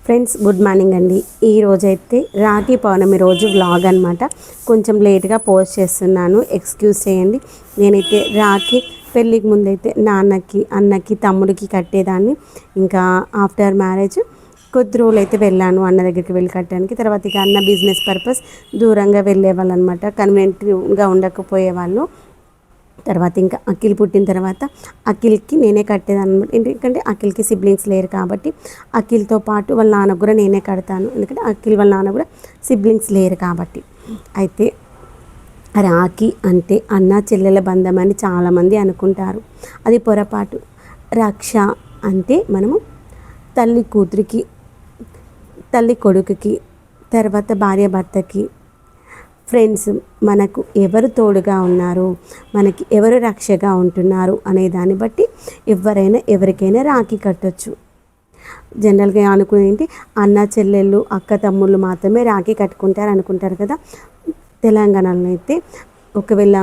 Friends good morning అండి. ఈరోజైతే రాఖీ పౌర్ణమి రోజు వ్లాగ్ అనమాట. కొంచెం లేట్గా పోస్ట్ చేస్తున్నాను, ఎక్స్క్యూజ్ చేయండి. నేనైతే రాఖీ పెళ్ళికి ముందైతే నాన్నకి, అన్నకి, తమ్ముడికి కట్టేదాన్ని. ఇంకా ఆఫ్టర్ మ్యారేజ్ కొద్ది రోజులు అయితే వెళ్ళాను అన్న దగ్గరికి వెళ్ళి కట్టడానికి. తర్వాత ఇక అన్న బిజినెస్ పర్పస్ దూరంగా వెళ్ళేవాళ్ళు అనమాట, కన్వీనియంట్గా ఉండకపోయేవాళ్ళు. తర్వాత ఇంకా అఖిల్ పుట్టిన తర్వాత అఖిల్కి నేనే కట్టేదాన్ని. ఎందుకంటే అఖిల్కి సిబ్లింగ్స్ లేరు కాబట్టి అఖిల్తో పాటు వాళ్ళ నాన్నకు కూడా నేనే కడతాను. ఎందుకంటే అఖిల్ వాళ్ళ నాన్న కూడా సిబ్లింగ్స్ లేరు కాబట్టి. అయితే రాఖీ అంటే అన్న చెల్లెల బంధం అని చాలామంది అనుకుంటారు, అది పొరపాటు. రక్ష అంటే మనము తల్లి కూతురికి, తల్లి కొడుకుకి, తర్వాత భార్య భర్తకి, ఫ్రెండ్స్ మనకు ఎవరు తోడుగా ఉన్నారు, మనకి ఎవరు రక్షగా ఉంటున్నారు అనే దాన్ని బట్టి ఎవరైనా ఎవరికైనా రాఖీ కట్టొచ్చు. జనరల్గా అనుకునేంటి అన్న చెల్లెళ్ళు, అక్క తమ్ముళ్ళు మాత్రమే రాఖీ కట్టుకుంటారు అనుకుంటారు కదా. తెలంగాణలో అయితే ఒకవేళ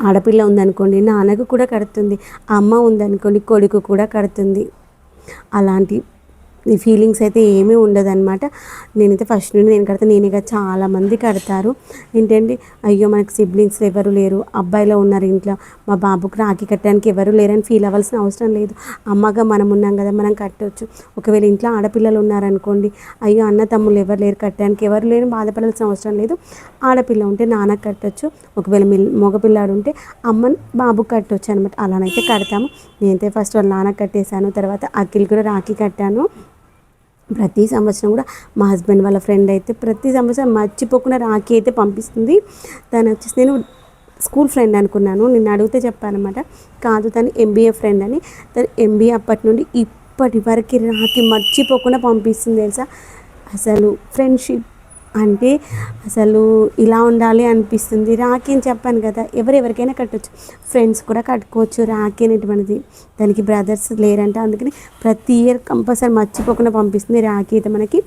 ఆడపిల్ల ఉందనుకోండి నాన్నకు కూడా కడుతుంది, అమ్మ ఉందనుకోండి కొడుకు కూడా కడుతుంది. అలాంటి ఈ ఫీలింగ్స్ అయితే ఏమీ ఉండదన్నమాట. నేనైతే ఫస్ట్ నుండి నేను కడతాను, నేనేగా చాలామంది కడతారు. ఏంటంటే అయ్యో మనకు సిబ్లింగ్స్ ఎవరు లేరు, అబ్బాయిలో ఉన్నారు ఇంట్లో, మా బాబుకి రాఖీ కట్టడానికి ఎవరు లేరని ఫీల్ అవ్వాల్సిన అవసరం లేదు. అమ్మగా మనం ఉన్నాం కదా, మనం కట్టవచ్చు. ఒకవేళ ఇంట్లో ఆడపిల్లలు ఉన్నారనుకోండి, అయ్యో అన్న తమ్ముళ్ళు ఎవరు లేరు కట్టడానికి, ఎవరు లేరు బాధపడాల్సిన అవసరం లేదు. ఆడపిల్ల ఉంటే నాన్నకు కట్టవచ్చు, ఒకవేళ మగపిల్లాడు ఉంటే అమ్మ బాబుకి కట్టవచ్చు అనమాట. అలానైతే కడతాము. నేనైతే ఫస్ట్ వాళ్ళ నాన్నకు కట్టేశాను, తర్వాత అఖిల్ కూడా రాఖీ కట్టాను. ప్రతి సంవత్సరం కూడా మా హస్బెండ్ వాళ్ళ ఫ్రెండ్ అయితే ప్రతి సంవత్సరం మర్చిపోకుండా రాఖీ అయితే పంపిస్తుంది. తను వచ్చేసి నేను స్కూల్ ఫ్రెండ్ అనుకున్నాను, నిన్ను అడిగితే చెప్పానమాట. కాదు తను ఎంబీఏ ఫ్రెండ్ అని. తను ఎంబీఏ అప్పటి నుండి ఇప్పటి వరకు రాఖీ మర్చిపోకుండా పంపిస్తుంది తెలుసా. అసలు ఫ్రెండ్షిప్ అంటే అసలు ఇలా ఉండాలి అనిపిస్తుంది. రాఖీ అని చెప్పాను కదా, ఎవరికైనా కట్టవచ్చు, ఫ్రెండ్స్ కూడా కట్టుకోవచ్చు రాఖీ అనేటువంటిది. దానికి బ్రదర్స్ లేరంటే అందుకని ప్రతి ఇయర్ కంపల్సరీ మర్చిపోకుండా పంపిస్తుంది రాఖీ అయితే. మనకి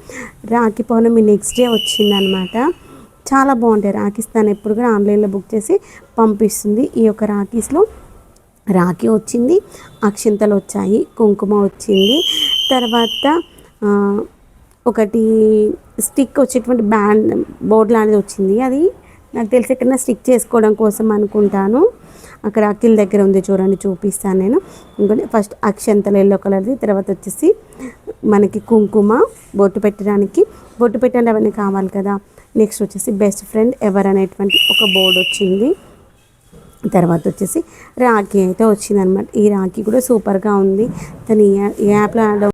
రాఖీ పౌర్ణమి నెక్స్ట్ డే వచ్చిందనమాట. చాలా బాగుంటాయి రాఖీస్. తను ఎప్పుడు కూడా ఆన్లైన్లో బుక్ చేసి పంపిస్తుంది. ఈ యొక్క రాఖీస్లో రాఖీ వచ్చింది, అక్షింతలు వచ్చాయి, కుంకుమ వచ్చింది, తర్వాత ఒకటి స్టిక్ వచ్చేటువంటి బోర్డ్ లాంటిది వచ్చింది. అది నాకు తెలిసి ఎక్కడైనా స్టిక్ చేసుకోవడం కోసం అనుకుంటాను. అక్కడ అఖిల్ దగ్గర ఉంది చూడండి, చూపిస్తాను నేను. ఇంకోటి ఫస్ట్ అక్షంతలు ఎల్లో కలర్ది, తర్వాత వచ్చేసి మనకి కుంకుమ, బొట్టు పెట్టడానికి అవన్నీ కావాలి కదా. నెక్స్ట్ వచ్చేసి బెస్ట్ ఫ్రెండ్ ఎవర్ అనేటువంటి ఒక బోర్డు వచ్చింది. తర్వాత వచ్చేసి రాఖీ అయితే వచ్చిందనమాట. ఈ రాఖీ కూడా సూపర్గా ఉంది. తను ఈ యాప్లో